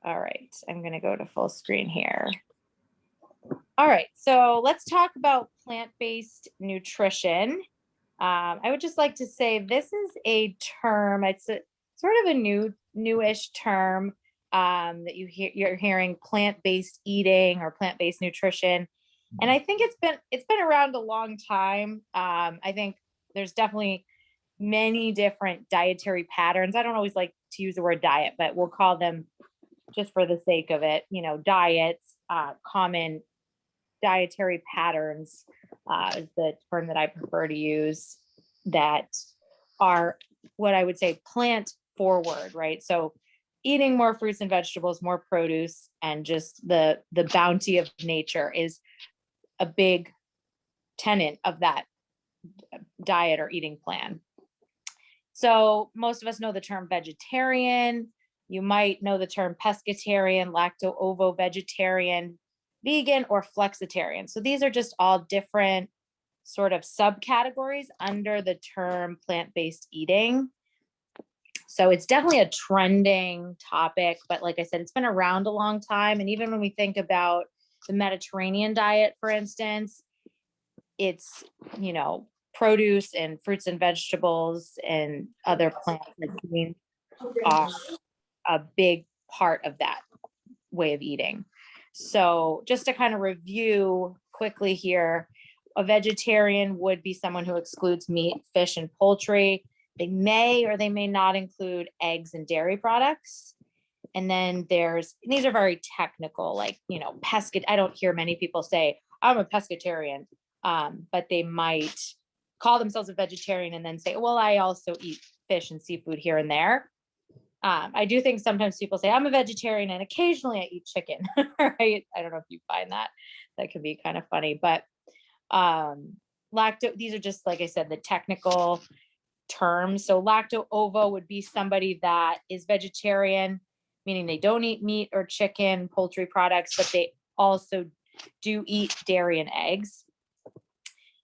All right, I'm going to go to full screen here. All right, so let's talk about plant-based nutrition. I would just like to say this is a term. It's a sort of a newish term that you're hearing plant-based eating or plant-based nutrition, and I think it's been around a long time. I think there's definitely many different dietary patterns. I don't always like to use the word diet, but we'll call them just for the sake of it. Diets, common dietary patterns is the term that I prefer to use, that are what I would say plant forward, right? So eating more fruits and vegetables, more produce, and just the bounty of nature is a big tenet of that diet or eating plan. So most of us know the term vegetarian. You might know the term pescatarian, lacto-ovo-vegetarian, vegan, or flexitarian. So these are just all different sort of subcategories under the term plant-based eating. So it's definitely a trending topic, but like I said, it's been around a long time. And even when we think about the Mediterranean diet, for instance, it's, produce and fruits and vegetables and other plants like beans are a big part of that way of eating. So just to kind of review quickly here, a vegetarian would be someone who excludes meat, fish, and poultry. They may or they may not include eggs and dairy products. And then these are very technical, like, I don't hear many people say, I'm a pescatarian, but they might call themselves a vegetarian and then say, well, I also eat fish and seafood here and there. I do think sometimes people say I'm a vegetarian and occasionally I eat chicken, right? I don't know if you find that can be kind of funny, but these are just, like I said, the technical terms. So lacto-ovo would be somebody that is vegetarian, meaning they don't eat meat or chicken, poultry products, but they also do eat dairy and eggs.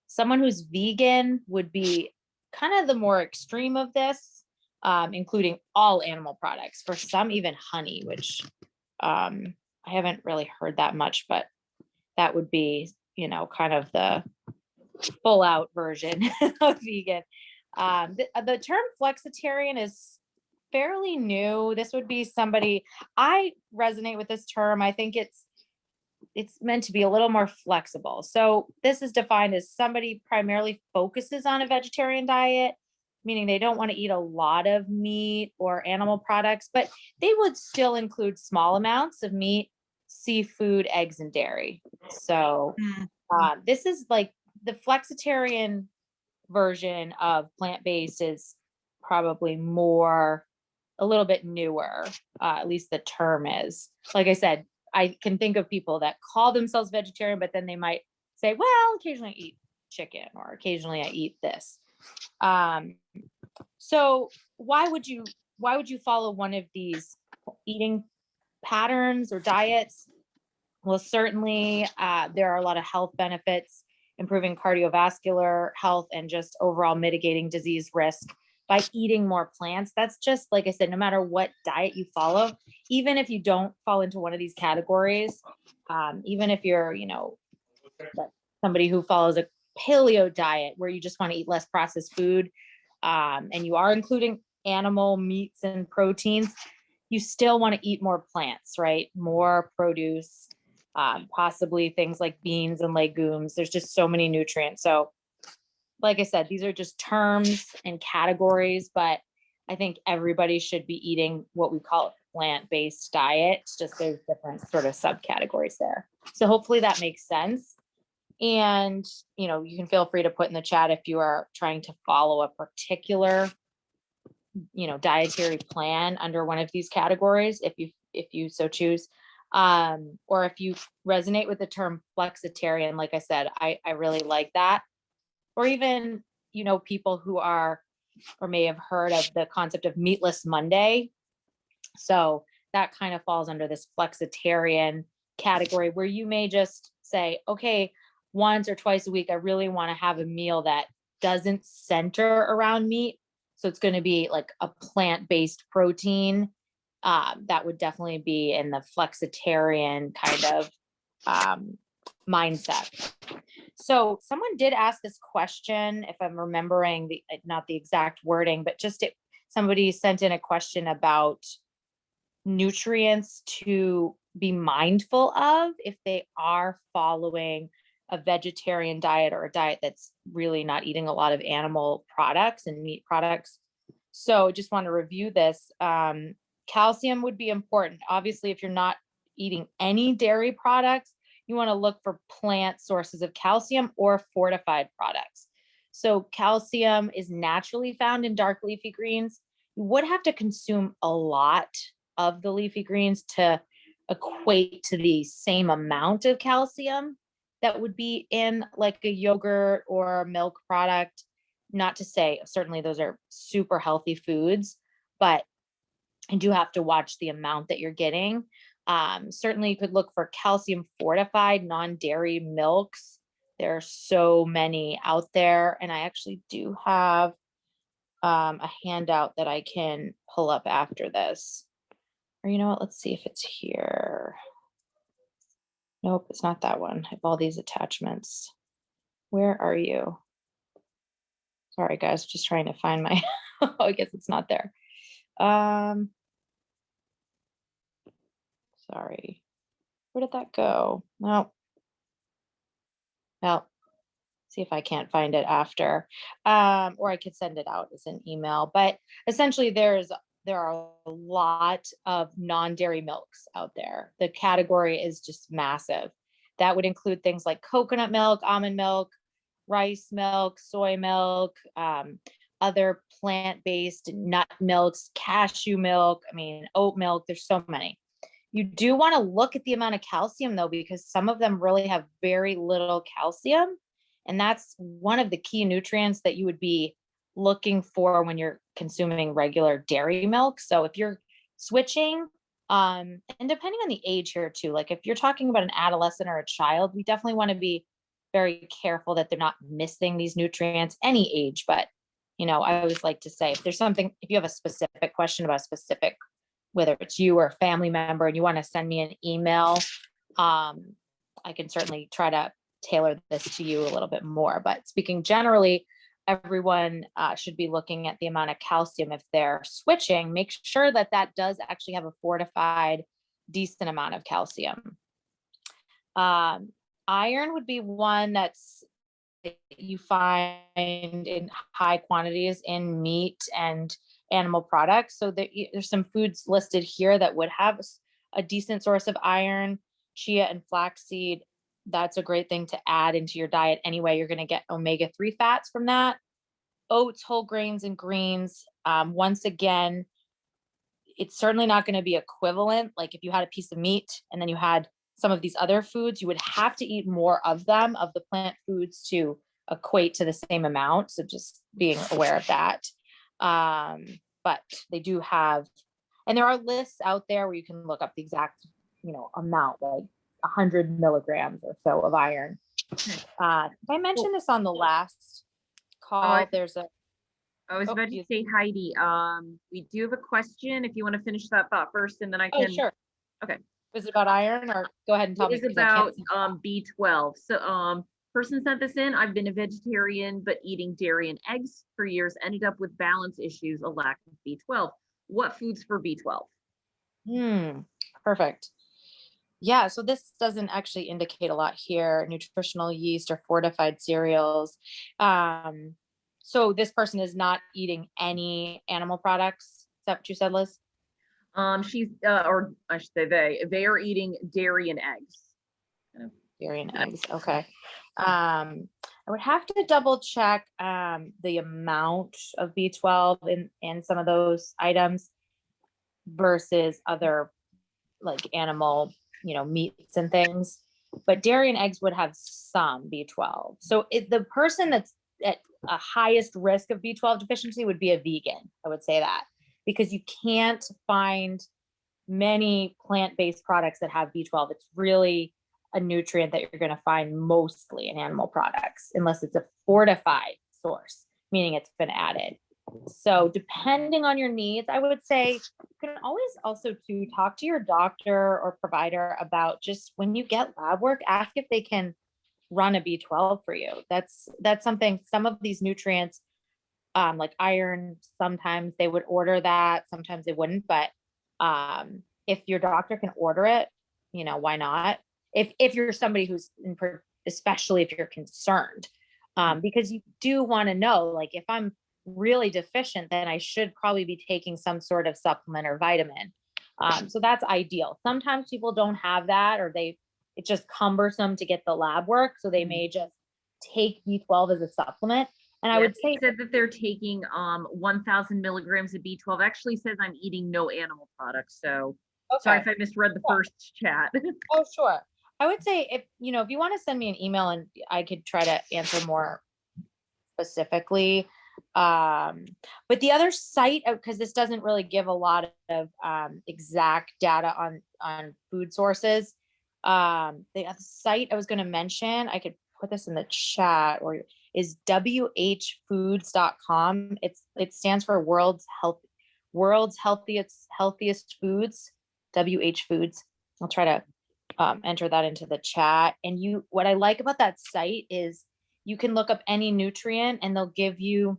Someone who's vegan would be kind of the more extreme of this, including all animal products, for some even honey, which I haven't really heard that much, but that would be, kind of the full out version of vegan. The term flexitarian is fairly new. This would be somebody, I resonate with this term. I think it's meant to be a little more flexible. So this is defined as somebody primarily focuses on a vegetarian diet, meaning they don't want to eat a lot of meat or animal products, but they would still include small amounts of meat, seafood, eggs, and dairy. So this is like the flexitarian version of plant-based is probably a little bit newer, at least the term is. Like I said, I can think of people that call themselves vegetarian, but then they might say, well, occasionally I eat chicken or occasionally I eat this. So why would you follow one of these eating patterns or diets? Well, certainly there are a lot of health benefits, improving cardiovascular health and just overall mitigating disease risk by eating more plants. That's just, like I said, no matter what diet you follow, even if you don't fall into one of these categories, even if you're, somebody who follows a paleo diet where you just want to eat less processed food, and you are including animal meats and proteins, you still want to eat more plants, right? More produce, possibly things like beans and legumes. There's just so many nutrients. So like I said, these are just terms and categories, but I think everybody should be eating what we call a plant-based diet. It's just there's different sort of subcategories there. So hopefully that makes sense. And, you can feel free to put in the chat if you are trying to follow a particular, dietary plan under one of these categories, if you so choose. Or if you resonate with the term flexitarian, like I said, I really like that. Or even, people who are or may have heard of the concept of meatless Monday. So that kind of falls under this flexitarian category where you may just say, okay, once or twice a week, I really want to have a meal that doesn't center around meat. So it's going to be like a plant-based protein that would definitely be in the flexitarian kind of mindset. So someone did ask this question, if I'm remembering not the exact wording, but somebody sent in a question about nutrients to be mindful of if they are following a vegetarian diet or a diet that's really not eating a lot of animal products and meat products. So just want to review this. Calcium would be important. Obviously, if you're not eating any dairy products, you want to look for plant sources of calcium or fortified products. So calcium is naturally found in dark leafy greens. You would have to consume a lot of the leafy greens to equate to the same amount of calcium that would be in like a yogurt or milk product. Not to say, certainly those are super healthy foods, but you do have to watch the amount that you're getting. Certainly you could look for calcium fortified non-dairy milks. There are so many out there. And I actually do have a handout that I can pull up after this. Or you know what, let's see if it's here. Nope, it's not that one. I have all these attachments. Where are you? Sorry guys, just trying to find my, oh, I guess it's not there. Sorry, where did that go? No. Well, see if I can't find it after, or I could send it out as an email. But essentially, there are a lot of non-dairy milks out there. The category is just massive. That would include things like coconut milk, almond milk, rice milk, soy milk, other plant-based nut milks, cashew milk, oat milk. There's so many. You do want to look at the amount of calcium though, because some of them really have very little calcium. And that's one of the key nutrients that you would be looking for when you're consuming regular dairy milk. So if you're switching, and depending on the age here too, like if you're talking about an adolescent or a child, we definitely want to be very careful that they're not missing these nutrients any age. But, I always like to say, if you have a specific question about a specific, whether it's you or a family member, and you want to send me an email, I can certainly try to tailor this to you a little bit more. But speaking generally, everyone should be looking at the amount of calcium if they're switching. Make sure that does actually have a fortified, decent amount of calcium. Iron would be one that you find in high quantities in meat and animal products. So there's some foods listed here that would have a decent source of iron. Chia and flaxseed, that's a great thing to add into your diet anyway. You're going to get omega-3 fats from that. Oats, whole grains, and greens. Once again, it's certainly not going to be equivalent. Like if you had a piece of meat and then you had some of these other foods, you would have to eat more of them, of the plant foods, to equate to the same amount. So just being aware of that. But they do have, and there are lists out there where you can look up the exact, amount, like 100 milligrams or so of iron. I mentioned this on the last call. I was about to say, Heidi, we do have a question. If you want to finish that thought first, and then I can. Oh, sure. Okay. Was it about iron, or go ahead and tell me? It is about B12. So person sent this in. I've been a vegetarian, but eating dairy and eggs for years, ended up with balance issues, a lack of B12. What foods for B12? Perfect. Yeah, so this doesn't actually indicate a lot here, nutritional yeast or fortified cereals. So this person is not eating any animal products. Is that what you said, Liz? She's, or I should say they are eating dairy and eggs. Dairy and eggs, okay. I would have to double check the amount of B12 in some of those items versus other like animal, meats and things. But dairy and eggs would have some B12. So the person that's at a highest risk of B12 deficiency would be a vegan. I would say that, because you can't find many plant-based products that have B12. It's really a nutrient that you're going to find mostly in animal products, unless it's a fortified source, meaning it's been added. So depending on your needs, I would say you can always also to talk to your doctor or provider about just when you get lab work, ask if they can run a B12 for you. That's something, some of these nutrients, like iron, sometimes they would order that, sometimes they wouldn't, but if your doctor can order it, why not? If you're somebody who's especially if you're concerned, because you do want to know, like, if I'm really deficient, then I should probably be taking some sort of supplement or vitamin. So that's ideal. Sometimes people don't have that, or it's just cumbersome to get the lab work, so they may just take B12 as a supplement. And I would say said that they're taking 1,000 milligrams of B12. Actually says I'm eating no animal products. So sorry if I misread the first chat. Oh, sure. I would say if you want to send me an email and I could try to answer more specifically. But the other site, because this doesn't really give a lot of exact data on food sources. The other site I was going to mention, I could put this in the chat, or is whfoods.com. It stands for World's Healthiest Foods, WH Foods. I'll try to enter that into the chat. And what I like about that site is you can look up any nutrient and they'll give you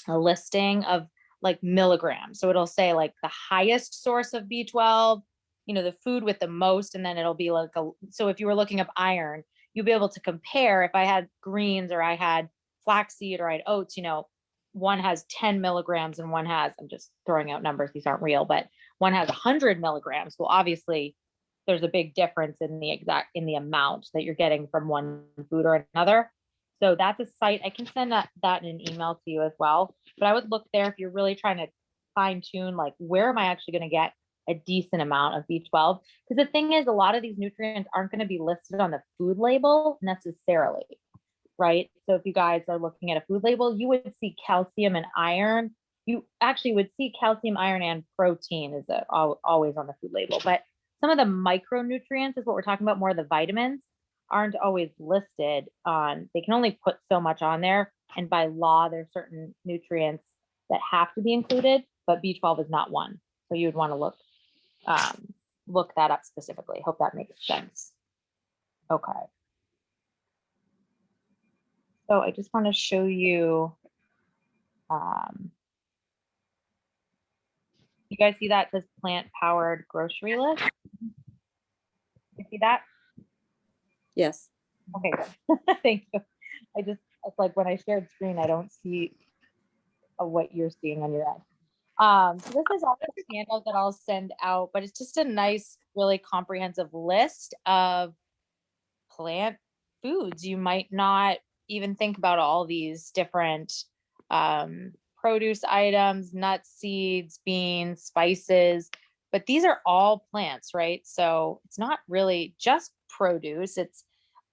a listing of like milligrams. So it'll say like the highest source of B12, the food with the most, and then it'll be like so if you were looking up iron, you'll be able to compare. If I had greens or I had flaxseed or I had oats, one has 10 milligrams and one has, I'm just throwing out numbers, these aren't real, but one has 100 milligrams. Well, obviously there's a big difference in the amount that you're getting from one food or another. So that's a site. I can send that in an email to you as well. But I would look there if you're really trying to fine tune, like, where am I actually going to get a decent amount of B12? Because the thing is, a lot of these nutrients aren't going to be listed on the food label necessarily, right? So if you guys are looking at a food label, you would see calcium and iron. You actually would see calcium, iron, and protein is always on the food label. But some of the micronutrients is what we're talking about, more of the vitamins, aren't always listed on. They can only put so much on there, and by law there's certain nutrients that have to be included, but B12 is not one. So you would want to look that up specifically. Hope that makes sense. Okay, so I just want to show you, you guys see that? It says plant powered grocery list. You see that? Yes. Okay, good. Thank you. It's like when I shared screen, I don't see what you're seeing on your end. So this is all the handout that I'll send out, but it's just a nice, really comprehensive list of plant foods. You might not even think about all these different produce items, nuts, seeds, beans, spices, but these are all plants, right? So it's not really just produce, it's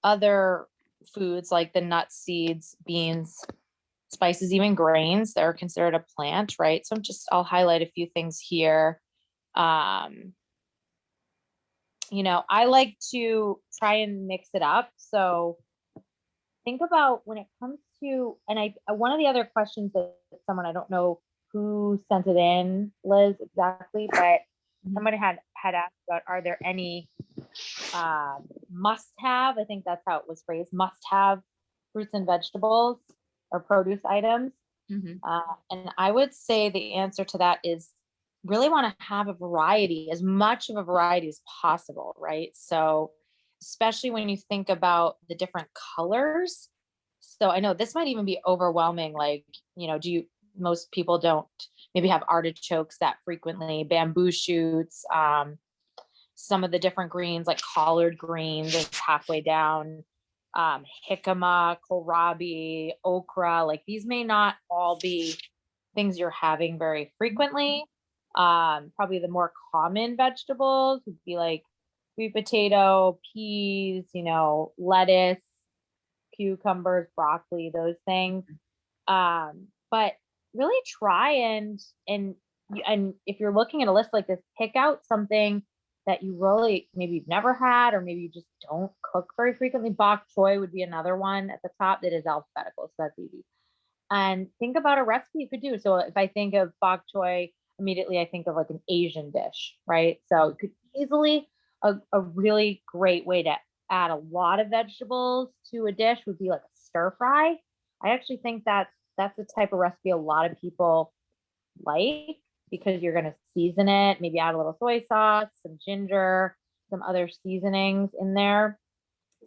other foods like the nuts, seeds, beans, spices, even grains that are considered a plant, right? So I'll highlight a few things here. I like to try and mix it up. So think about when it comes to, and one of the other questions that someone, I don't know who sent it in, Liz, exactly, but somebody had asked about, are there any must have, I think that's how it was phrased, must have fruits and vegetables or produce items. And I would say the answer to that is really want to have a variety, as much of a variety as possible, right? So especially when you think about the different colors. So I know this might even be overwhelming. Like, most people don't maybe have artichokes that frequently, bamboo shoots, some of the different greens like collard greens is halfway down, jicama, kohlrabi, okra, like these may not all be things you're having very frequently. Probably the more common vegetables would be like sweet potato, peas, lettuce, cucumbers, broccoli, those things. But really try and if you're looking at a list like this, pick out something that you really maybe you've never had, or maybe you just don't cook very frequently. Bok choy would be another one at the top that is alphabetical, so that's easy. and think about a recipe you could do. So if I think of bok choy, immediately I think of like an Asian dish, right? So it could easily, a really great way to add a lot of vegetables to a dish would be like a stir fry. I actually think that's the type of recipe a lot of people like, because you're going to season it, maybe add a little soy sauce, some ginger, some other seasonings in there.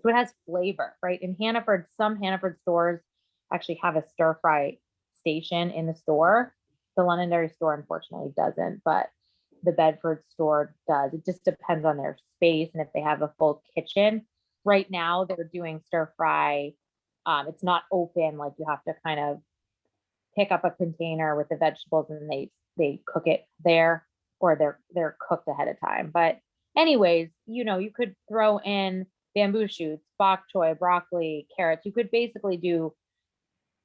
So it has flavor, right? In Hannaford, some Hannaford stores actually have a stir fry station in the store. The Londonderry store, unfortunately, doesn't, but the Bedford store does. It just depends on their space and if they have a full kitchen. Right now, they're doing stir fry. It's not open, like you have to kind of pick up a container with the vegetables and they cook it there, or they're cooked ahead of time. But anyways, you could throw in bamboo shoots, bok choy, broccoli, carrots. You could basically do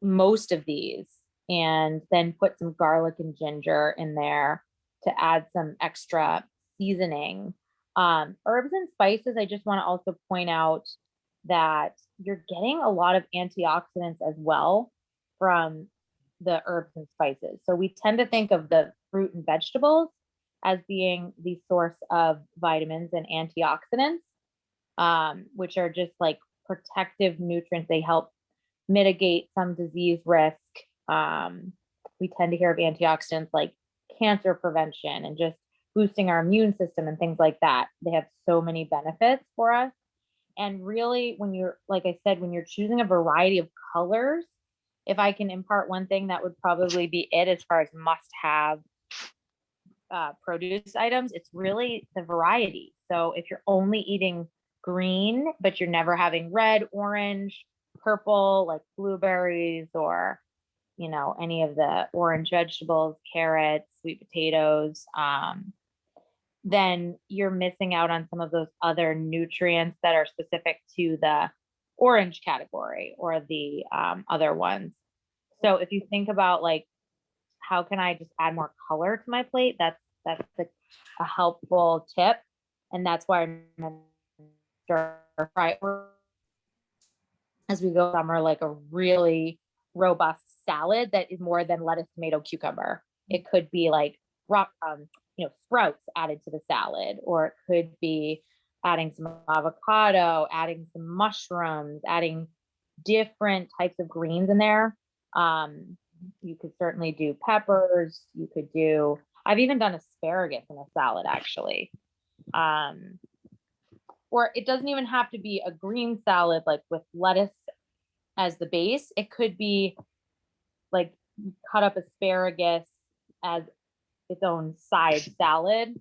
most of these and then put some garlic and ginger in there to add some extra seasoning. Herbs and spices, I just want to also point out that you're getting a lot of antioxidants as well from the herbs and spices. So we tend to think of the fruit and vegetables as being the source of vitamins and antioxidants, which are just like protective nutrients. They help mitigate some disease risk. We tend to hear of antioxidants like cancer prevention and just boosting our immune system and things like that. They have so many benefits for us. And really, when you're, like I said, when you're choosing a variety of colors, if I can impart one thing, that would probably be it as far as must-have produce items. It's really the variety. So if you're only eating green, but you're never having red, orange, purple, like blueberries or, any of the orange vegetables, carrots, sweet potatoes, then you're missing out on some of those other nutrients that are specific to the orange category or the other ones. So if you think about like, how can I just add more color to my plate? That's a helpful tip. And that's why I'm stir fry as we go summer, like a really robust salad that is more than lettuce, tomato, cucumber. It could be like sprouts added to the salad, or it could be adding some avocado, adding some mushrooms, adding different types of greens in there. You could certainly do peppers. I've even done asparagus in a salad, actually. Or it doesn't even have to be a green salad, like with lettuce as the base. It could be like cut up asparagus as its own side salad.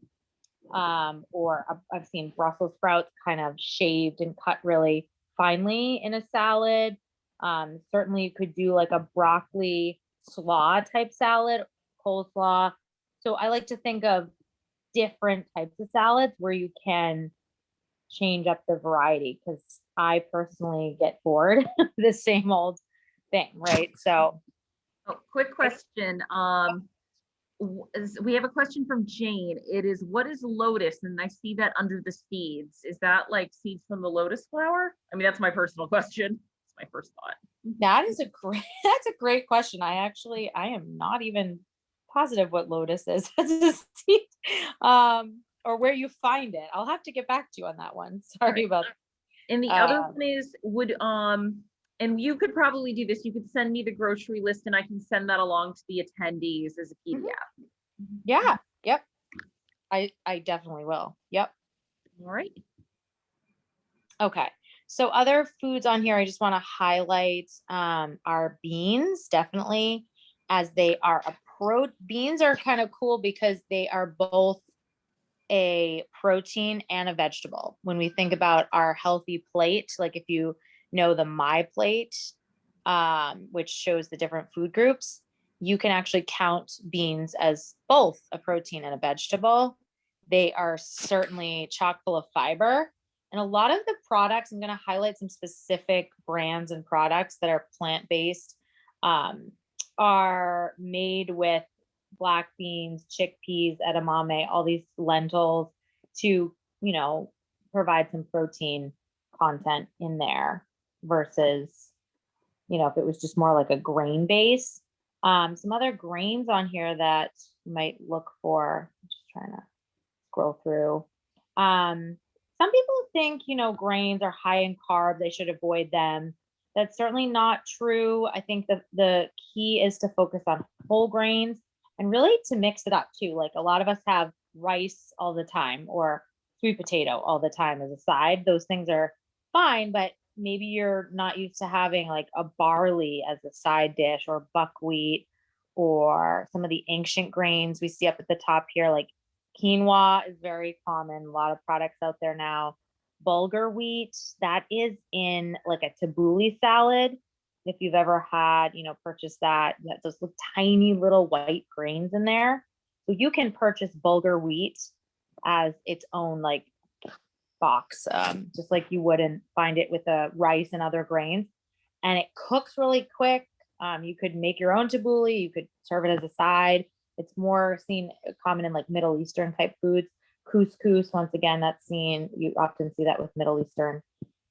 Or I've seen Brussels sprouts kind of shaved and cut really finely in a salad. Certainly you could do like a broccoli slaw type salad, coleslaw. So I like to think of different types of salads where you can change up the variety, because I personally get bored of the same old thing, right? So quick question. We have a question from Jane. It is, what is lotus? And I see that under the seeds. Is that like seeds from the lotus flower? I mean, that's my personal question. It's my first thought. that's a great question. I am not even positive what lotus is as a seed, or where you find it. I'll have to get back to you on that one. Sorry about that. And the other one is, and you could probably do this. You could send me the grocery list and I can send that along to the attendees as a PDF. Yeah. Yep. I definitely will. Yep. All right. Okay. So other foods on here, I just want to highlight our beans, definitely, as they are beans are kind of cool because they are both a protein and a vegetable. When we think about our healthy plate, like if you know the My Plate, which shows the different food groups, you can actually count beans as both a protein and a vegetable. They are certainly chock full of fiber. And a lot of the products, I'm going to highlight some specific brands and products that are plant-based, are made with black beans, chickpeas, edamame, all these lentils to, provide some protein content in there versus you know, if it was just more like a grain base. Some other grains on here that you might look for. I'm just trying to scroll through. Some people think, you know, grains are high in carb, they should avoid them. That's certainly not true. I think that the key is to focus on whole grains and really to mix it up too. Like a lot of us have rice all the time or sweet potato all the time as a side. Those things are fine, but maybe you're not used to having like a barley as a side dish or buckwheat or some of the ancient grains we see up at the top here, like quinoa is very common. A lot of products out there now. Bulgur wheat, that is in like a tabbouleh salad. If you've ever had, you know, purchase that, those little tiny little white grains in there. So you can purchase bulgur wheat as its own like box, just like you would and find it with the rice and other grains. And it cooks really quick. You could make your own tabbouleh. You could serve it as a side. It's more seen common in like Middle Eastern type foods. Couscous, once again, that's seen, you often see that with Middle Eastern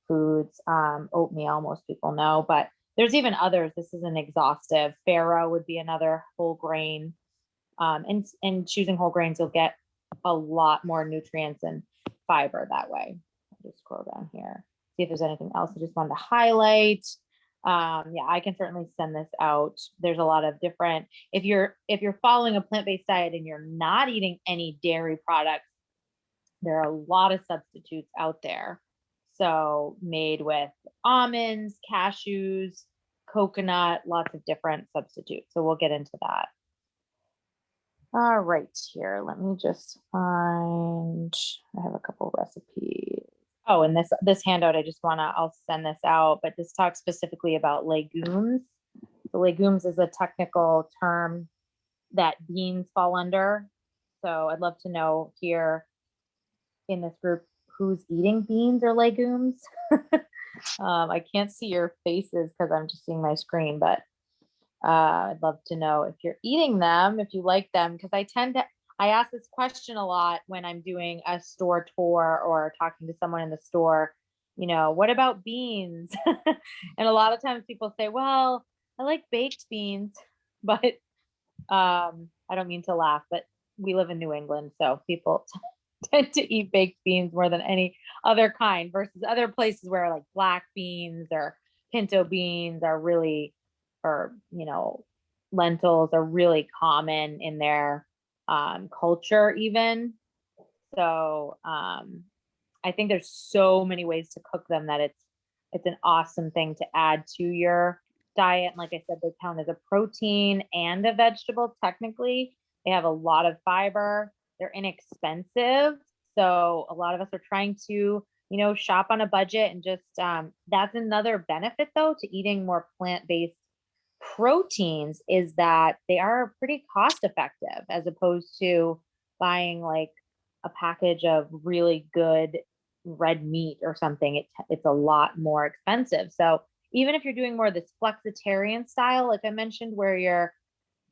foods. Oatmeal, most people know, but there's even others. This isn't exhaustive. Farro would be another whole grain. And choosing whole grains, you'll get a lot more nutrients and fiber that way. I'll just scroll down here, see if there's anything else I just wanted to highlight. Yeah, I can certainly send this out. There's a lot of different, if you're following a plant-based diet and you're not eating any dairy products, there are a lot of substitutes out there. So made with almonds, cashews, coconut, lots of different substitutes. So we'll get into that. All right, here, let me just find, I have a couple recipes. Oh, and this handout, I'll send this out, but this talks specifically about legumes. So legumes is a technical term that beans fall under. So I'd love to know here in this group who's eating beans or legumes. I can't see your faces because I'm just seeing my screen, but I'd love to know if you're eating them, if you like them, because I ask this question a lot when I'm doing a store tour or talking to someone in the store, you know, what about beans? And a lot of times people say, well, I like baked beans, but I don't mean to laugh, but we live in New England, so people tend to eat baked beans more than any other kind versus other places where like black beans or pinto beans are really, or, you know, lentils are really common in their culture even. So I think there's so many ways to cook them that it's an awesome thing to add to your diet. And like I said, they count as a protein and a vegetable. Technically, they have a lot of fiber. They're inexpensive. So a lot of us are trying to, you know, shop on a budget and just, that's another benefit though to eating more plant-based proteins is that they are pretty cost effective as opposed to buying like a package of really good red meat or something. It's a lot more expensive. So even if you're doing more of this flexitarian style, like I mentioned, where you're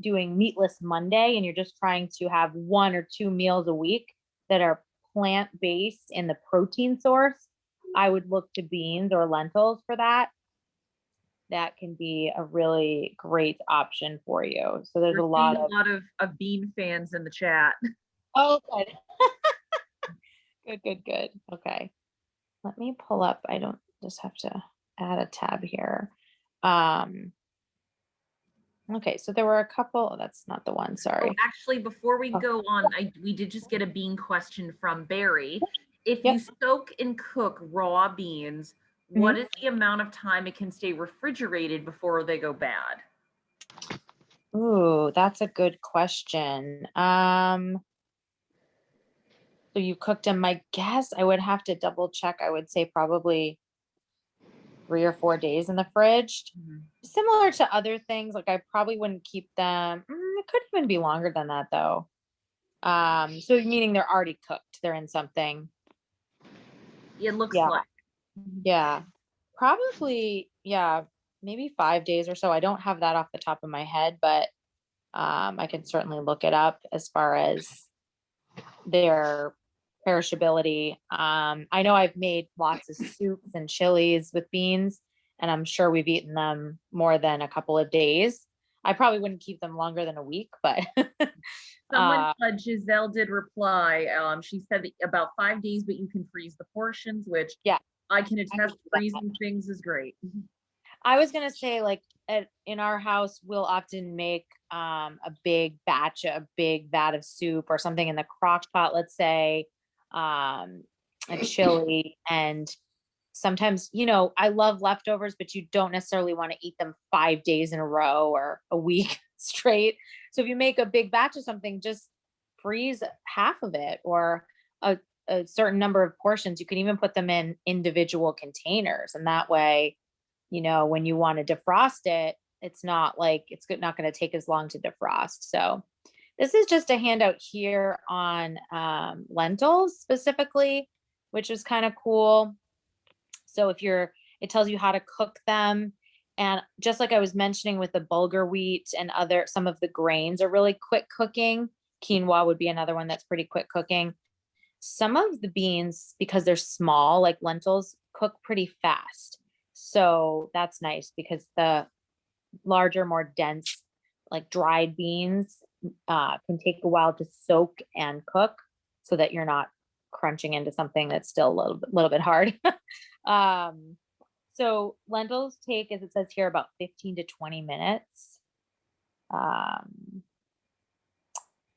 doing meatless Monday and you're just trying to have 1 or 2 meals a week that are plant-based in the protein source, I would look to beans or lentils for that. That can be a really great option for you. So there's a lot of bean fans in the chat. Oh, good. Good. Okay. Let me pull up. I don't just have to add a tab here. Okay, so there were a couple. Oh, that's not the one. Sorry. Oh, actually, before we go on, we did just get a bean question from Barry. If you soak and cook raw beans, what is the amount of time it can stay refrigerated before they go bad? Ooh, that's a good question. So you cooked them. My guess, I would have to double check. I would say probably 3 or 4 days in the fridge. Similar to other things, like I probably wouldn't keep them. It could even be longer than that though. So meaning they're already cooked. They're in something. It looks like. Yeah. Probably, maybe 5 days or so. I don't have that off the top of my head, but I can certainly look it up as far as their perishability. I know I've made lots of soups and chilies with beans, and I'm sure we've eaten them more than a couple of days. I probably wouldn't keep them longer than a week, but Someone, Giselle did reply. She said that about 5 days, but you can freeze the portions, which yeah, I can I attest would do that. freezing things is great. I was gonna say, like, in our house, we'll often make a big batch, a big vat of soup or something in the crock pot, let's say, a chili, and sometimes, I love leftovers, but you don't necessarily want to eat them 5 days in a row or a week straight. So if you make a big batch of something, just freeze half of it or a certain number of portions. You can even put them in individual containers, and that way, when you want to defrost it, it's not like not going to take as long to defrost. So this is just a handout here on lentils specifically, which is kind of cool. So it tells you how to cook them. And just like I was mentioning with the bulgur wheat and some of the grains are really quick cooking. Quinoa would be another one that's pretty quick cooking. Some of the beans, because they're small, like lentils, cook pretty fast. So that's nice because the larger, more dense, like dried beans can take a while to soak and cook so that you're not crunching into something that's still a little bit hard. So lentils take, as it says here, about 15 to 20 minutes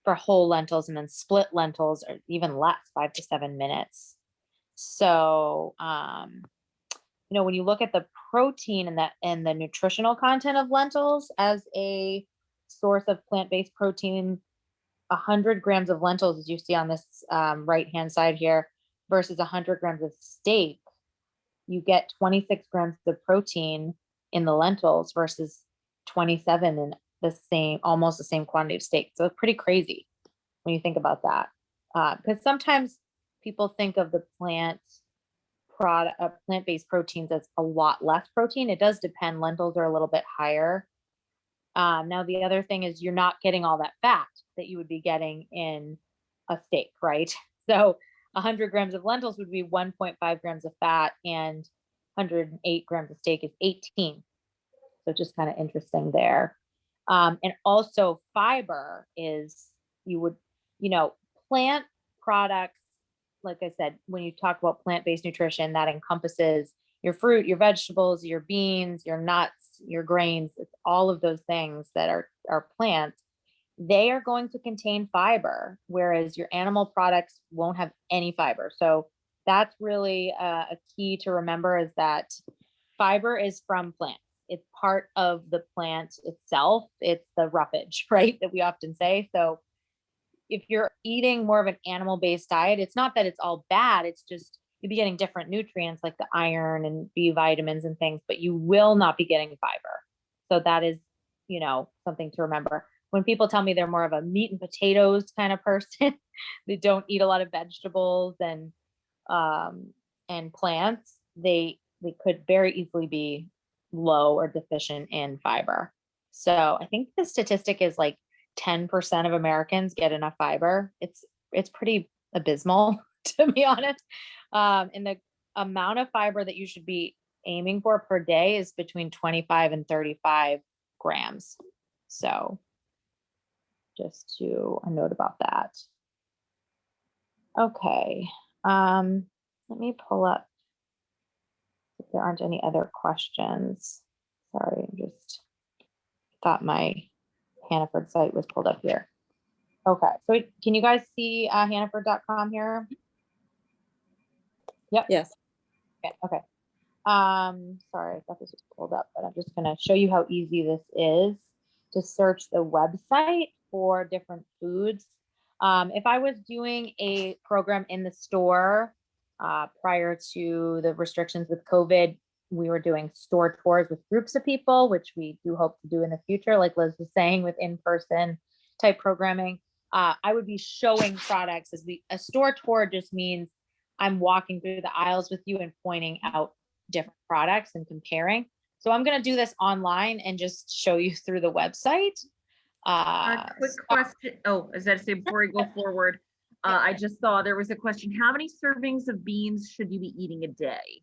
for whole lentils, and then split lentils are even less, 5 to 7 minutes. So, when you look at the protein and the nutritional content of lentils as a source of plant-based protein, 100 grams of lentils, as you see on this right-hand side here, versus 100 grams of steak, you get 26 grams of protein in the lentils versus 27 in almost the same quantity of steak. So it's pretty crazy when you think about that. Because sometimes people think of the plant-based proteins as a lot less protein. It does depend. Lentils are a little bit higher. Now, the other thing is you're not getting all that fat that you would be getting in a steak, right? So 100 grams of lentils would be 1.5 grams of fat, and 108 grams of steak is 18. So just kind of interesting there. And also fiber is, plant products, like I said, when you talk about plant-based nutrition, that encompasses your fruit, your vegetables, your beans, your nuts, your grains. It's all of those things that are plants. They are going to contain fiber, whereas your animal products won't have any fiber. So that's really a key to remember, is that fiber is from plants. It's part of the plant itself. It's the roughage, right, that we often say. So if you're eating more of an animal-based diet, it's not that it's all bad. It's just you'll be getting different nutrients like the iron and B vitamins and things, but you will not be getting fiber. So that is, something to remember. When people tell me they're more of a meat and potatoes kind of person, they don't eat a lot of vegetables and plants, they could very easily be low or deficient in fiber. So I think the statistic is like 10% of Americans get enough fiber. It's pretty abysmal, to be honest. And the amount of fiber that you should be aiming for per day is between 25 and 35 grams. So just a note about that. Okay. Let me pull up if there aren't any other questions. Sorry, I just thought my Hannaford site was pulled up here. Okay, so can you guys see hannaford.com here? Yep. Yes. Okay. Sorry, I thought this was pulled up, but I'm just going to show you how easy this is to search the website for different foods. If I was doing a program in the store prior to the restrictions with COVID, we were doing store tours with groups of people, which we do hope to do in the future, like Liz was saying, with in-person type programming. I would be showing products a store tour just means I'm walking through the aisles with you and pointing out different products and comparing. So I'm going to do this online and just show you through the website. Quick question. Oh, as I say, before we go forward, I just saw there was a question. How many servings of beans should you be eating a day?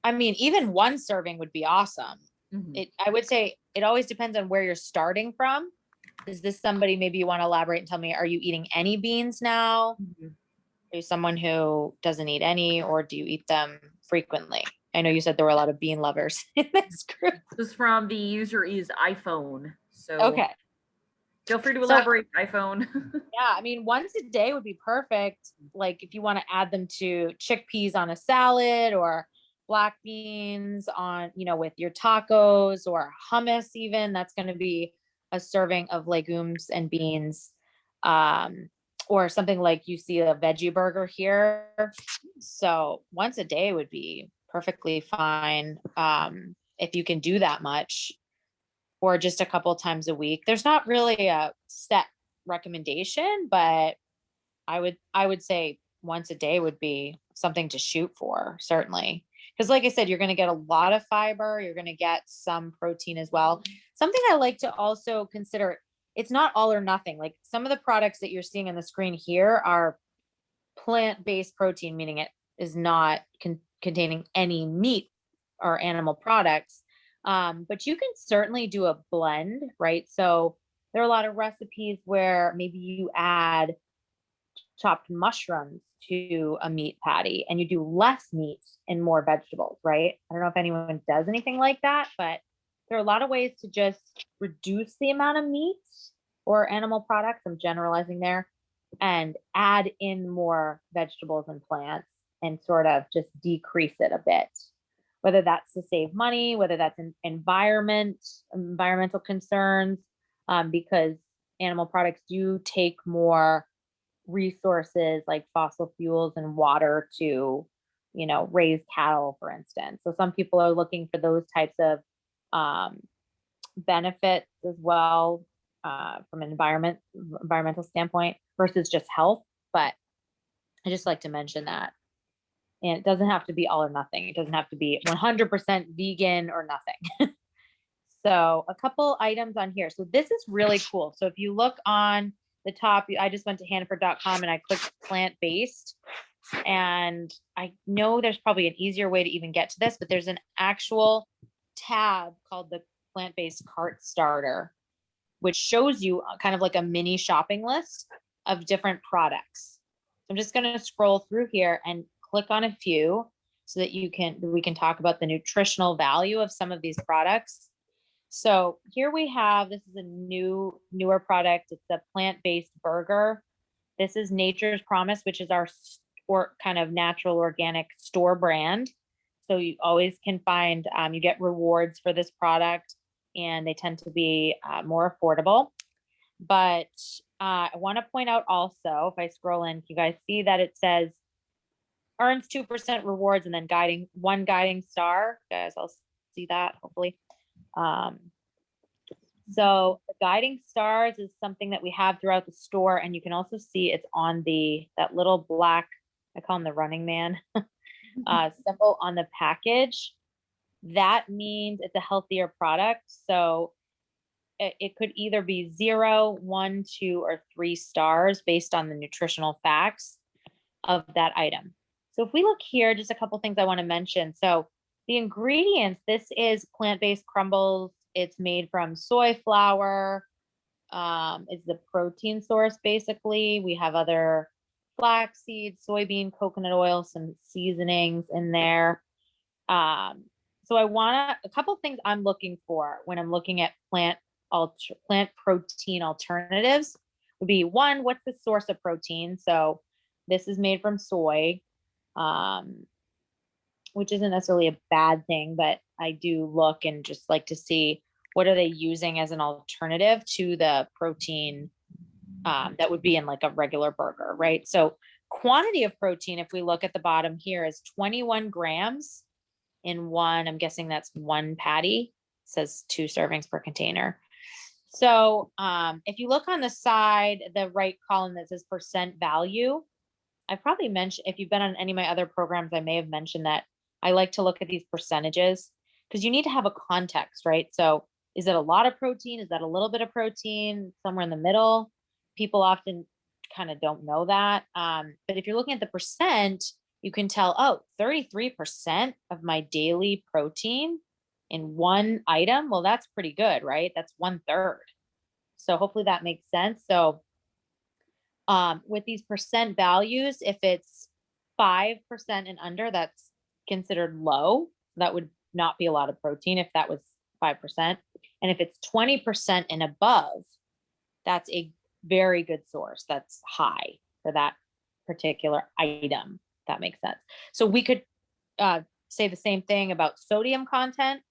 I mean, even one serving would be awesome. Mhm. I would say it always depends on where you're starting from. Is this somebody, maybe you want to elaborate and tell me, are you eating any beans now? Mhm. Are you someone who doesn't eat any, or do you eat them frequently? I know you said there were a lot of bean lovers in this group. This is from the user is iPhone. So Okay. feel free to So elaborate, iPhone. yeah, I mean, once a day would be perfect. Like if you want to add them to chickpeas on a salad, or black beans on, with your tacos, or hummus, even that's going to be a serving of legumes and beans. Or something like you see a veggie burger here. So once a day would be perfectly fine. If you can do that much, or just a couple times a week. There's not really a set recommendation, but I would say once a day would be something to shoot for, certainly. Because like I said, you're going to get a lot of fiber, you're going to get some protein as well. Something I like to also consider, it's not all or nothing. Like some of the products that you're seeing on the screen here are plant-based protein, meaning it is not containing any meat or animal products. But you can certainly do a blend, right? So there are a lot of recipes where maybe you add chopped mushrooms to a meat patty and you do less meat and more vegetables, right? I don't know if anyone does anything like that, but there are a lot of ways to just reduce the amount of meat or animal products. I'm generalizing there, and add in more vegetables and plants and sort of just decrease it a bit. Whether that's to save money, whether that's environmental concerns, because animal products do take more resources like fossil fuels and water to, raise cattle, for instance. So some people are looking for those types of um, benefits as well, from an environmental standpoint versus just health. But I just like to mention that. And it doesn't have to be all or nothing. It doesn't have to be 100% vegan or nothing. So a couple items on here. So this is really cool. So if you look on the top, I just went to Hannaford.com and I clicked plant-based. And I know there's probably an easier way to even get to this, but there's an actual tab called the plant-based cart starter, which shows you kind of like a mini shopping list of different products. So I'm just going to scroll through here and click on a few so that we can talk about the nutritional value of some of these products. So here we have, this is a newer product. It's a plant-based burger. This is Nature's Promise, which is our kind of natural organic store brand. So you always can find, you get rewards for this product, and they tend to be more affordable. But I want to point out also, if I scroll in, you guys see that it says earns 2% rewards and then one guiding star. Guys, I'll see that hopefully. So the guiding stars is something that we have throughout the store, and you can also see it's on that little black, I call him the running man, symbol on the package. That means it's a healthier product. So it could either be 0, 1, 2, or 3 stars based on the nutritional facts of that item. So if we look here, just a couple things I want to mention. So the ingredients, this is plant-based crumbles. It's made from soy flour. It's the protein source, basically. We have other flax seeds, soybean, coconut oil, some seasonings in there. So a couple things I'm looking for when I'm looking at plant protein alternatives would be, one, what's the source of protein? So this is made from soy, which isn't necessarily a bad thing, but I do look and just like to see what are they using as an alternative to the protein that would be in like a regular burger, right? So quantity of protein, if we look at the bottom here, is 21 grams in one. I'm guessing that's one patty. It says 2 servings per container. So if you look on the side, the right column that says percent value, I probably mentioned, if you've been on any of my other programs, I may have mentioned that I like to look at these percentages because you need to have a context, right? So is it a lot of protein? Is that a little bit of protein? Somewhere in the middle? People often kind of don't know that. But if you're looking at the percent, you can tell, oh, 33% of my daily protein in one item. Well, that's pretty good, right? That's 1/3. So hopefully that makes sense. So with these percent values, if it's 5% and under, that's considered low. That would not be a lot of protein if that was 5%. And if it's 20% and above, that's a very good source. That's high for that particular item. That makes sense. So we could say the same thing about sodium content.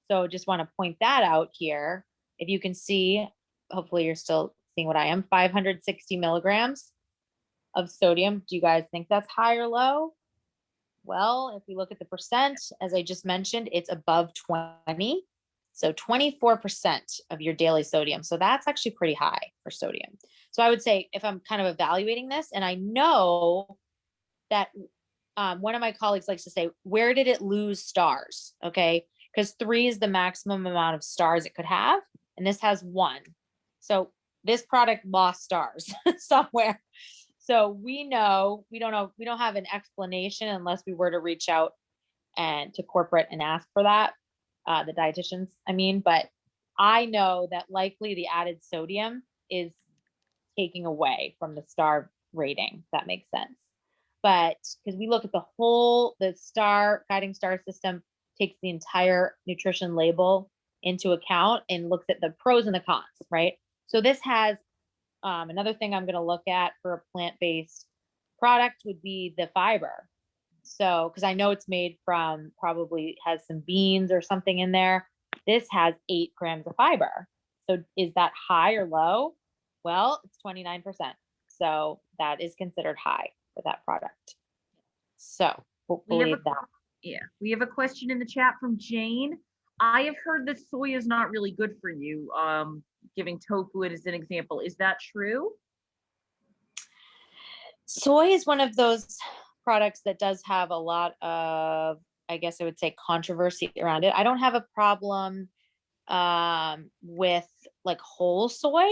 So just want to point that out here. If you can see, hopefully you're still seeing what I am, 560 milligrams of sodium. Do you guys think that's high or low? Well, if we look at the percent, as I just mentioned, it's above 20. So 24% of your daily sodium. So that's actually pretty high for sodium. So I would say if I'm kind of evaluating this, and I know that one of my colleagues likes to say, where did it lose stars? Okay. Because 3 is the maximum amount of stars it could have. And this has 1. So this product lost stars somewhere. So we know, we don't have an explanation unless we were to reach out and to corporate and ask for that, the dietitians, I mean, but I know that likely the added sodium is taking away from the star rating. If that makes sense. But because we look at the star guiding star system takes the entire nutrition label into account and looks at the pros and the cons, right? So this has another thing I'm going to look at for a plant-based product would be the fiber. So, because I know it's made from probably has some beans or something in there. This has 8 grams of fiber. So is that high or low? Well, it's 29%. So that is considered high for that product. So hopefully we have a question in the chat from Jane. I have heard that soy is not really good for you. Giving tofu as an example. Is that true? Soy is one of those products that does have a lot of, I guess I would say, controversy around it. I don't have a problem with like whole soy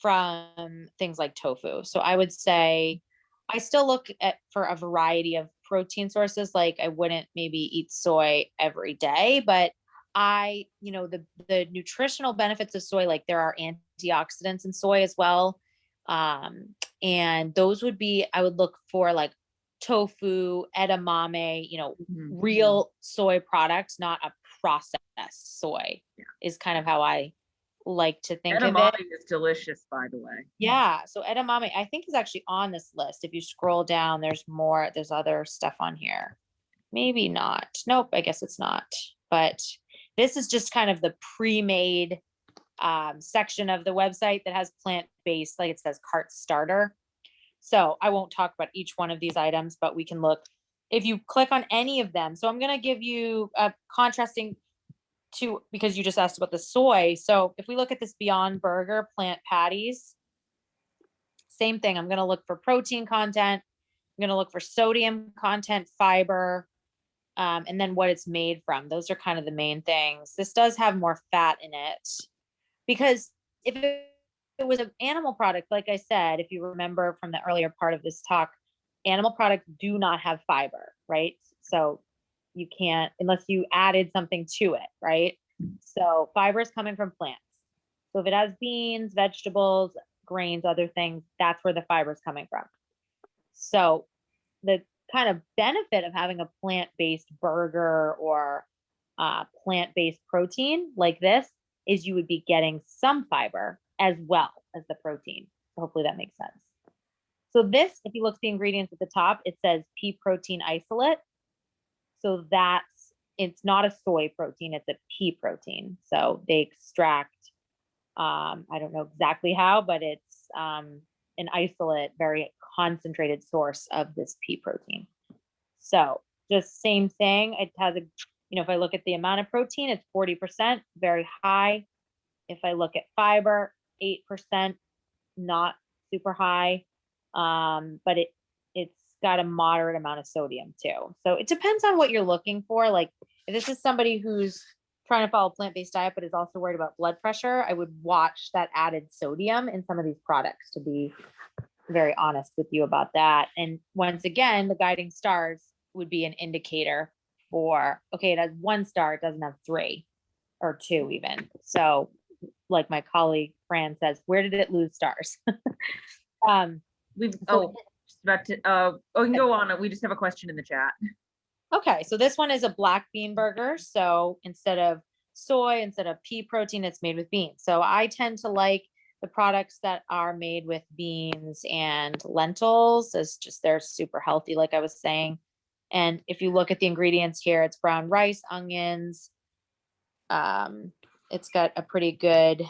from things like tofu. So I would say I still look at for a variety of protein sources. Like I wouldn't maybe eat soy every day, but the nutritional benefits of soy, like there are antioxidants in soy as well. And those would be, I would look for like tofu, edamame, real soy products, not a processed soy is kind of how I like to think of it. Edamame is delicious, by the way. Yeah. So edamame, I think is actually on this list. If you scroll down, there's other stuff on here. Maybe not. Nope. I guess it's not, but this is just kind of the pre-made section of the website that has plant-based, like it says cart starter. So I won't talk about each one of these items, but we can look if you click on any of them. So I'm going to give you a contrasting to, because you just asked about the soy. So if we look at this Beyond Burger plant patties, same thing. I'm going to look for protein content. I'm going to look for sodium content, fiber, and then what it's made from. Those are kind of the main things. This does have more fat in it because if it was an animal product, like I said, if you remember from the earlier part of this talk, animal products do not have fiber, right? So you can't, unless you added something to it, right? So fiber is coming from plants. So if it has beans, vegetables, grains, other things, that's where the fiber is coming from. So the kind of benefit of having a plant-based burger or plant-based protein like this is you would be getting some fiber as well as the protein. So hopefully that makes sense. So this, if you look at the ingredients at the top, it says pea protein isolate. So it's not a soy protein, it's a pea protein. So they extract, I don't know exactly how, but it's an isolate, very concentrated source of this pea protein. So just same thing. It has if I look at the amount of protein, it's 40%, very high. If I look at fiber, 8%, not super high. But it's got a moderate amount of sodium too. So it depends on what you're looking for. Like if this is somebody who's trying to follow a plant-based diet, but is also worried about blood pressure, I would watch that added sodium in some of these products to be very honest with you about that. And once again, the guiding stars would be an indicator for, okay, it has 1 star, it doesn't have 3 or 2 even. So like my colleague Fran says, where did it lose stars? We've, So- just about to, you can go on. We just have a question in the chat. Okay, so this one is a black bean burger. So instead of soy, instead of pea protein, it's made with beans. So I tend to like the products that are made with beans and lentils. It's just, they're super healthy, like I was saying. And if you look at the ingredients here, it's brown rice, onions. It's got a pretty good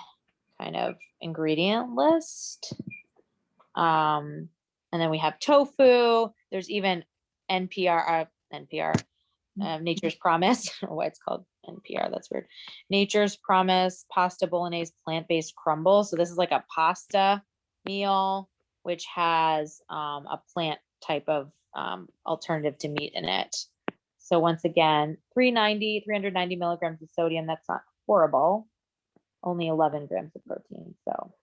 kind of ingredient list. And then we have tofu. There's even NPR, Nature's Promise. I don't know why it's called NPR. That's weird. Nature's Promise pasta bolognese plant-based crumble. So this is like a pasta meal, which has a plant type of alternative to meat in it. So once again, 390 milligrams of sodium. That's not horrible. Only 11 grams of protein. So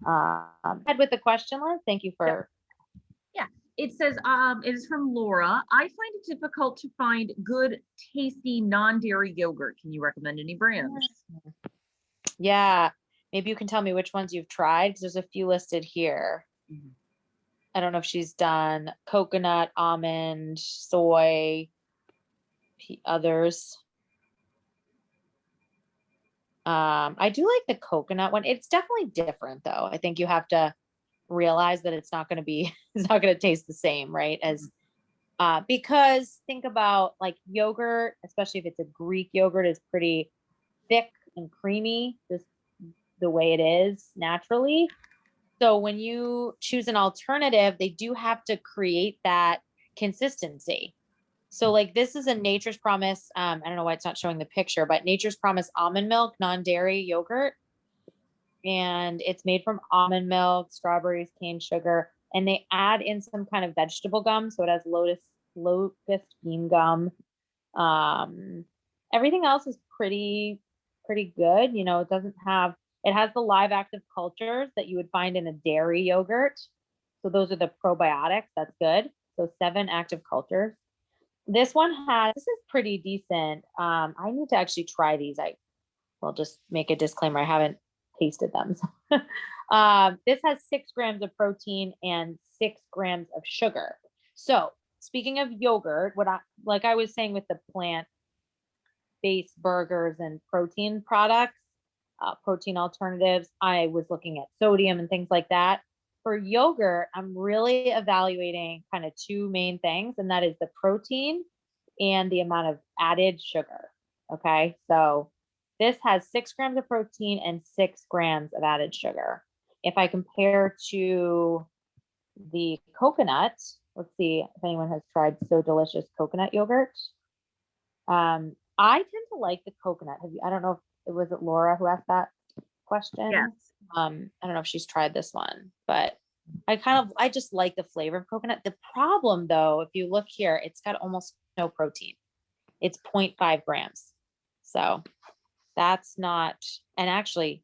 ahead with the question, Liz. Thank you for. It says, it is from Laura. I find it difficult to find good, tasty, non-dairy yogurt. Can you recommend any brands? Yeah, maybe you can tell me which ones you've tried, because there's a few listed here. I don't know if she's done coconut, almond, soy, others. I do like the coconut one. It's definitely different though. I think you have to realize that it's not going to be, it's not going to taste the same, right? As because think about like yogurt, especially if it's a Greek yogurt, is pretty thick and creamy, just the way it is naturally. So when you choose an alternative, they do have to create that consistency. So like this is a Nature's Promise. I don't know why it's not showing the picture, but Nature's Promise almond milk, non-dairy yogurt. And it's made from almond milk, strawberries, cane sugar, and they add in some kind of vegetable gum. So it has locust bean gum. Everything else is pretty good. You know, it has the live active cultures that you would find in a dairy yogurt. So those are the probiotics. That's good. So 7 active cultures. This is pretty decent. I need to actually try these. I'll just make a disclaimer. I haven't tasted them. This has 6 grams of protein and 6 grams of sugar. So speaking of yogurt, like I was saying with the plant-based burgers and protein products, protein alternatives, I was looking at sodium and things like that. For yogurt, I'm really evaluating kind of 2 main things, and that is the protein and the amount of added sugar. Okay, so this has 6 grams of protein and 6 grams of added sugar. If I compare to the coconut, let's see if anyone has tried So Delicious coconut yogurt. I tend to like the coconut. I don't know if it was Laura who asked that question. Yes. I don't know if she's tried this one, but I just like the flavor of coconut. The problem though, if you look here, it's got almost no protein. It's 0.5 grams. So that's not, and actually,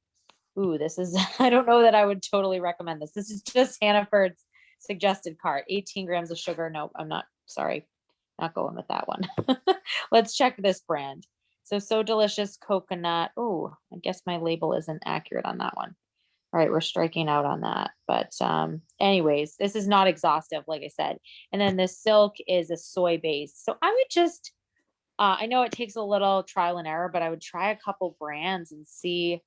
this is, I don't know that I would totally recommend this. This is just Hannaford's suggested cart, 18 grams of sugar. Nope, I'm not, sorry, not going with that one. Let's check this brand. So Delicious coconut. Oh, I guess my label isn't accurate on that one. All right, we're striking out on that. But anyways, this is not exhaustive, like I said. And then the Silk is a soy base. So I would just, I know it takes a little trial and error, but I would try a couple brands and see,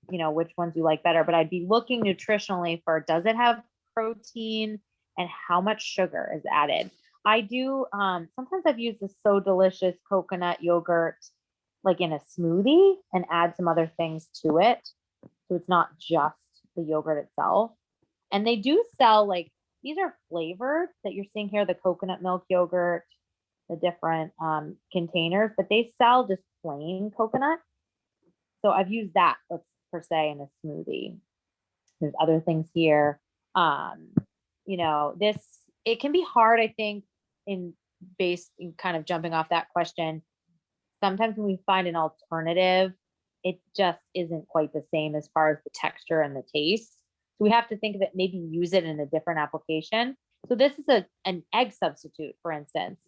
which ones you like better. But I'd be looking nutritionally for, does it have protein and how much sugar is added? I do, sometimes I've used the So Delicious coconut yogurt like in a smoothie and add some other things to it. So it's not just the yogurt itself. And they do sell, like, these are flavored that you're seeing here, the coconut milk yogurt, the different containers, but they sell just plain coconut. So I've used that, let's per se, in a smoothie. There's other things here. It can be hard, I think, in kind of jumping off that question. Sometimes when we find an alternative, it just isn't quite the same as far as the texture and the taste. So we have to think of it, maybe use it in a different application. So this is an egg substitute, for instance,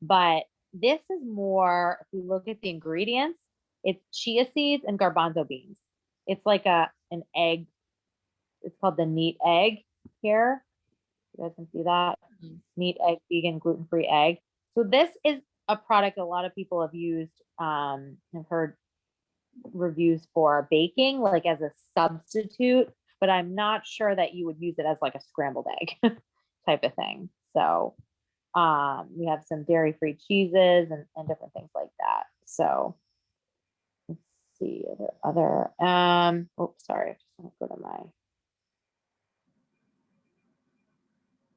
but this is more, if we look at the ingredients, it's chia seeds and garbanzo beans. It's like an egg. It's called the neat egg here. You guys can see that. Neat egg, vegan, gluten-free egg. So this is a product a lot of people have used, have heard reviews for baking, like as a substitute, but I'm not sure that you would use it as like a scrambled egg type of thing. So we have some dairy-free cheeses and different things like that. So let's see, oh, sorry, I just want to go to my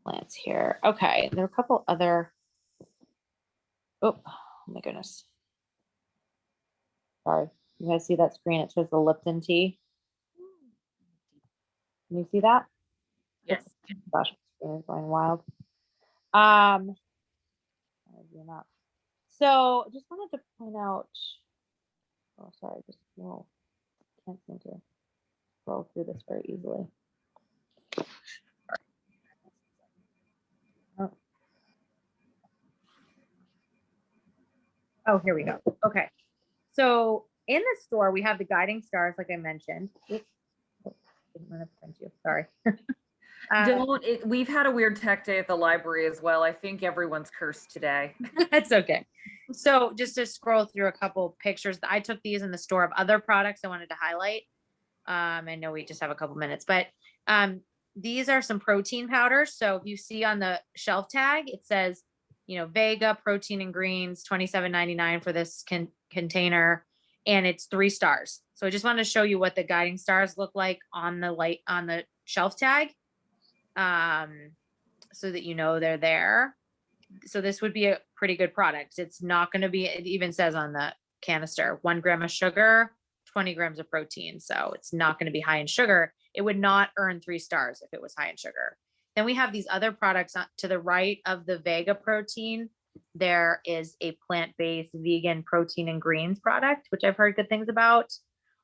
plants here. Okay, there are a couple other, oh my goodness. Sorry, you guys see that screen? It shows the Lipton tea. Can you see that? Yes. Gosh, the screen is going wild. Not. So just wanted to point out, oh, sorry, just no, can't seem to scroll through this very easily. Oh, here we go. Okay. So in the store, we have the guiding stars, like I mentioned. Oops. Oh, didn't want to print you. Sorry. We've had a weird tech day at the library as well. I think everyone's cursed today. That's okay. So just to scroll through a couple pictures, I took these in the store of other products I wanted to highlight. I know we just have a couple minutes, but these are some protein powders. So if you see on the shelf tag, it says, you know, Vega protein and greens, $27.99 for this container, and it's 3 stars. So I just wanted to show you what the guiding stars look like on the shelf tag, so that you know they're there. So this would be a pretty good product. It's not going to be, it even says on the canister, 1 gram of sugar, 20 grams of protein. So it's not going to be high in sugar. It would not earn 3 stars if it was high in sugar. Then we have these other products to the right of the Vega protein. There is a plant-based vegan protein and greens product, which I've heard good things about.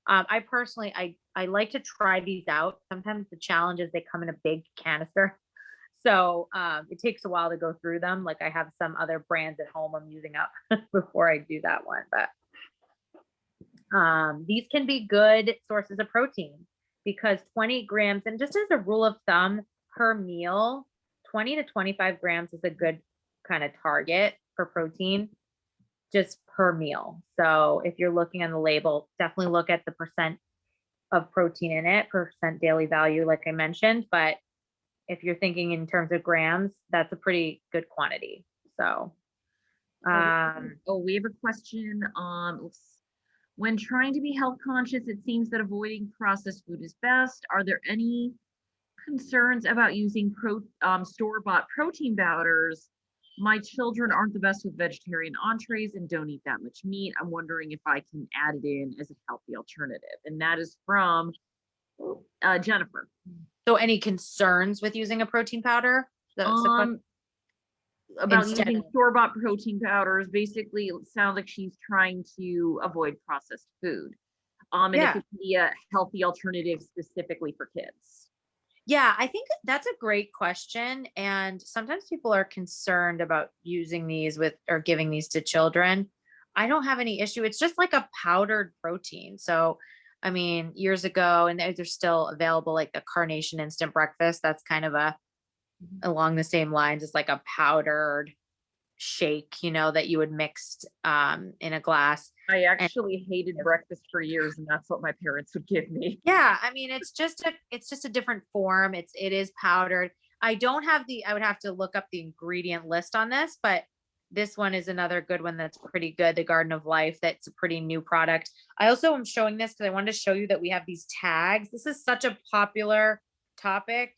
I personally, I like to try these out. Sometimes the challenge is they come in a big canister. So it takes a while to go through them. Like I have some other brands at home I'm using up before I do that one. But these can be good sources of protein because 20 grams, and just as a rule of thumb per meal, 20 to 25 grams is a good kind of target for protein just per meal. So if you're looking on the label, definitely look at the percent of protein in it, percent daily value, like I mentioned. But if you're thinking in terms of grams, that's a pretty good quantity. So, we have a question. When trying to be health conscious, it seems that avoiding processed food is best. Are there any concerns about using store-bought protein powders? My children aren't the best with vegetarian entrees and don't eat that much meat. I'm wondering if I can add it in as a healthy alternative. And that is from Jennifer. So any concerns with using a protein powder? About using store-bought protein powders, basically it sounds like she's trying to avoid processed food. And it could be a healthy alternative specifically for kids. Yeah, I think that's a great question. And sometimes people are concerned about using these or giving these to children. I don't have any issue. It's just like a powdered protein. So, I mean, years ago, and they're still available, like the Carnation Instant Breakfast. That's kind of along the same lines. It's like a powdered shake, that you would mix in a glass. I actually hated breakfast for years, and that's what my parents would give me. Yeah, I mean, it's just a different form. It is powdered. I would have to look up the ingredient list on this, but this one is another good one that's pretty good. The Garden of Life, that's a pretty new product. I also am showing this because I wanted to show you that we have these tags. This is such a popular topic,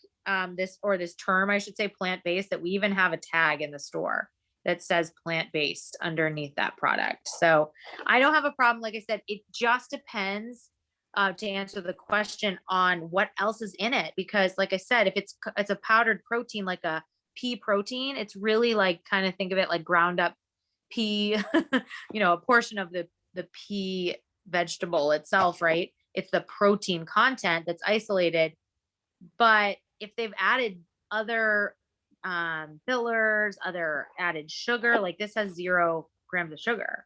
this term, I should say, plant-based, that we even have a tag in the store that says plant-based underneath that product. So I don't have a problem. Like I said, it just depends to answer the question on what else is in it. Because like I said, if it's a powdered protein, like a pea protein, it's really like, kind of think of it like ground up pea, a portion of the pea vegetable itself, right? It's the protein content that's isolated. But if they've added other fillers, other added sugar, like this has 0 grams of sugar.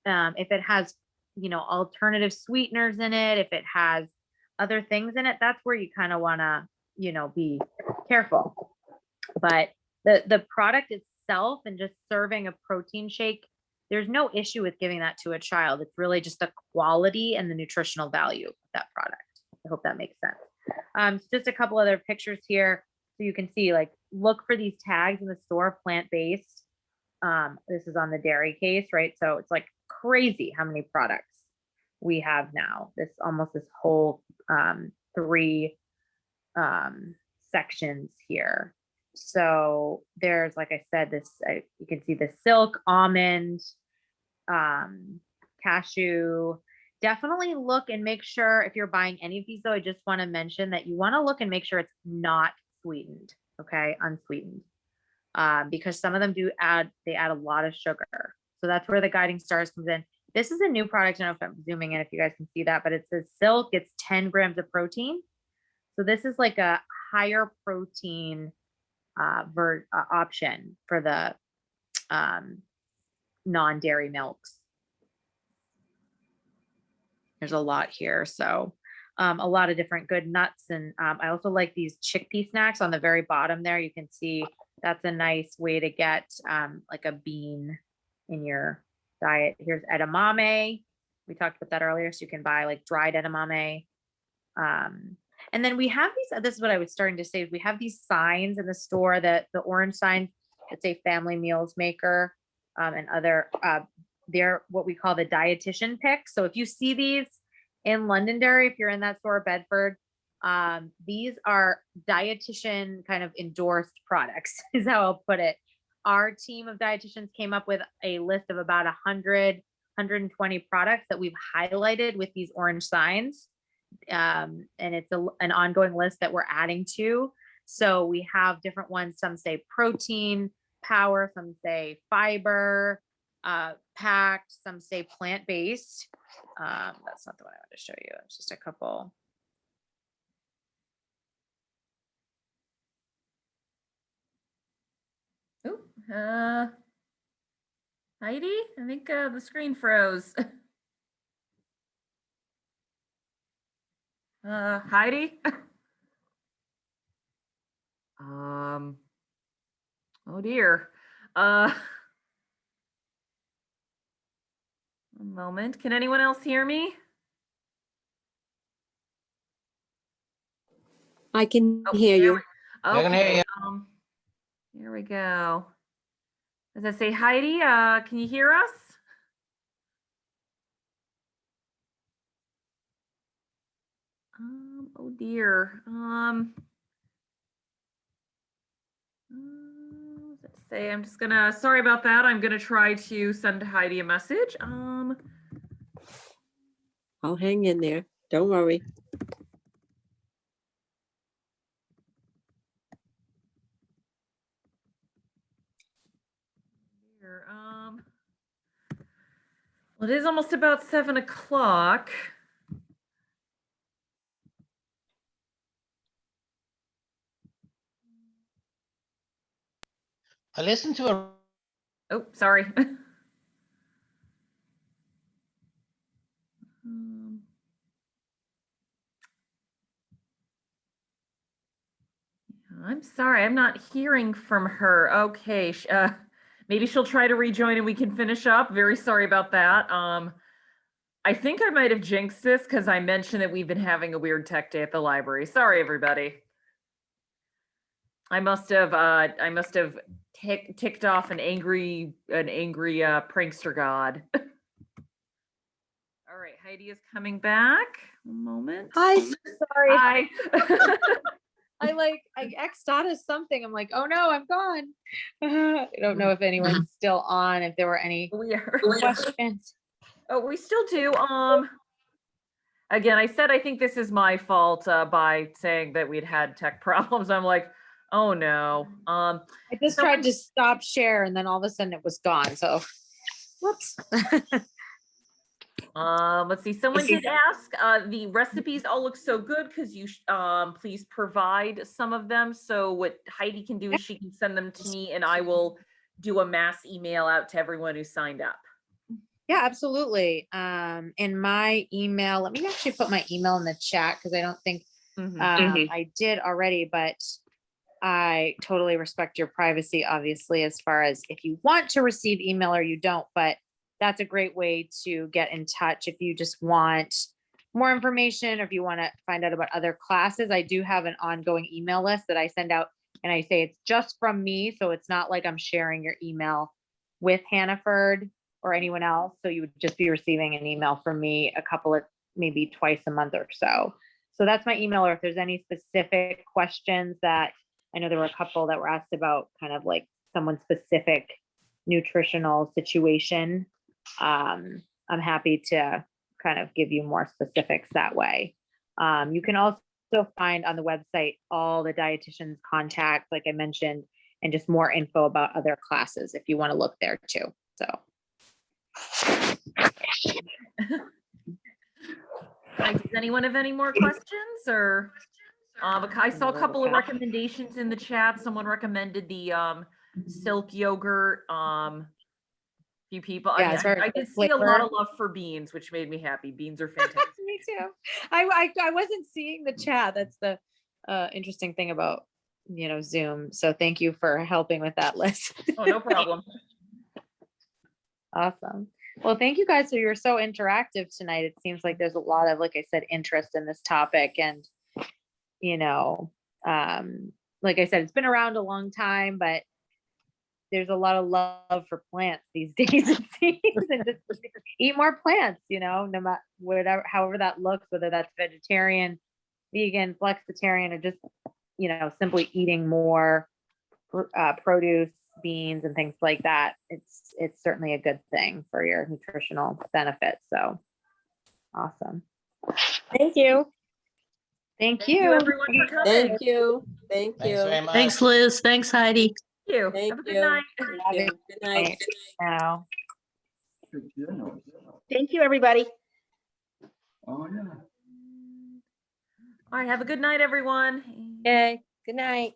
If it has, alternative sweeteners in it, if it has other things in it, that's where you kind of want to, be careful. But the product itself and just serving a protein shake, there's no issue with giving that to a child. It's really just the quality and the nutritional value of that product. I hope that makes sense. Just a couple other pictures here. So you can see, like, look for these tags in the store, plant-based. This is on the dairy case, right? So it's like crazy how many products we have now. This whole 3 sections here. So there's, like I said, you can see the silk, almond, cashew. Definitely look and make sure if you're buying any of these, though, I just want to mention that you want to look and make sure it's not sweetened, okay, unsweetened, because some of them add a lot of sugar. So that's where the guiding stars comes in. This is a new product. I don't know if I'm zooming in, if you guys can see that, but it says silk. It's 10 grams of protein. So this is like a higher protein option for the non-dairy milks. There's a lot here. So a lot of different good nuts. And I also like these chickpea snacks on the very bottom there. You can see that's a nice way to get like a bean in your diet. Here's edamame. We talked about that earlier. So you can buy like dried edamame. And then we have this is what I was starting to say, we have these signs in the store, that the orange signs that say Family Meals Maker, and other, they're what we call the dietitian picks. So if you see these in Londonderry, if you're in that store, Bedford, these are dietitian kind of endorsed products is how I'll put it. Our team of dietitians came up with a list of about 120 products that we've highlighted with these orange signs. And it's an ongoing list that we're adding to. So we have different ones. Some say protein power, some say fiber packed, some say plant-based. That's not the one I want to show you. It's just a couple. Oh, Heidi, I think the screen froze. Heidi? Oh dear. A moment. Can anyone else hear me? I can Oh, hear you. I can hear you. Here we go. Does it say Heidi? Can you hear us? Oh dear. What does it say? I'm just gonna, sorry about that. I'm gonna try to send Heidi a message. I'll hang in there. Don't worry. Here, well, it is almost about 7 o'clock. I listened to a Oh, sorry. I'm sorry, I'm not hearing from her. Okay, maybe she'll try to rejoin and we can finish up. Very sorry about that. I think I might have jinxed this because I mentioned that we've been having a weird tech day at the library. Sorry, everybody. I must have ticked off an angry prankster god. All right, Heidi is coming back. A moment. Hi, sorry. Hi. I X'd out of something. I'm like, oh no, I'm gone. I don't know if anyone's still on, if there were any questions. Oh, we still do. Again, I said I think this is my fault by saying that we'd had tech problems. I'm like, oh no. I just tried to stop share and then all of a sudden it was gone. So whoops. Let's see, someone did ask, the recipes all look so good because you, please provide some of them. So what Heidi can do is she can send them to me and I will do a mass email out to everyone who signed up. Yeah, absolutely. In my email, let me actually put my email in the chat because I don't think I did already, but I totally respect your privacy, obviously, as far as if you want to receive email or you don't, but that's a great way to get in touch if you just want more information or if you want to find out about other classes. I do have an ongoing email list that I send out and I say it's just from me. So it's not like I'm sharing your email with Hannaford or anyone else. So you would just be receiving an email from me a couple of, maybe twice a month or so. So that's my email, or if there's any specific questions that I know there were a couple that were asked about kind of like someone's specific nutritional situation. I'm happy to kind of give you more specifics that way. You can also find on the website all the dietitians' contacts, like I mentioned, and just more info about other classes if you want to look there too. So. Does anyone have any more questions or? I saw a couple of recommendations in the chat. Someone recommended the silk yogurt. Few people. Yeah, I did see a lot of love for beans, which made me happy. Beans are fantastic. Me too. I wasn't seeing the chat. That's the interesting thing about Zoom. So thank you for helping with that list. Oh, no problem. Awesome. Well, thank you guys. So you're so interactive tonight. It seems like there's a lot of, like I said, interest in this topic. And, like I said, it's been around a long time, but there's a lot of love for plants these days, it seems, and just eat more plants, no matter whatever, however that looks, whether that's vegetarian, vegan, flexitarian, or just, simply eating more produce, beans, and things like that. It's certainly a good thing for your nutritional benefits. So awesome. Thank you. Thank Thank you you. everyone for coming. Thank you. Thank Thanks you. very much. Thanks, Liz. Thanks, Heidi. Thank you. Thank Have a good you. night. Thank you. Good night. Now. Thank you, everybody. All right. Have a good night, everyone. Okay. Good night.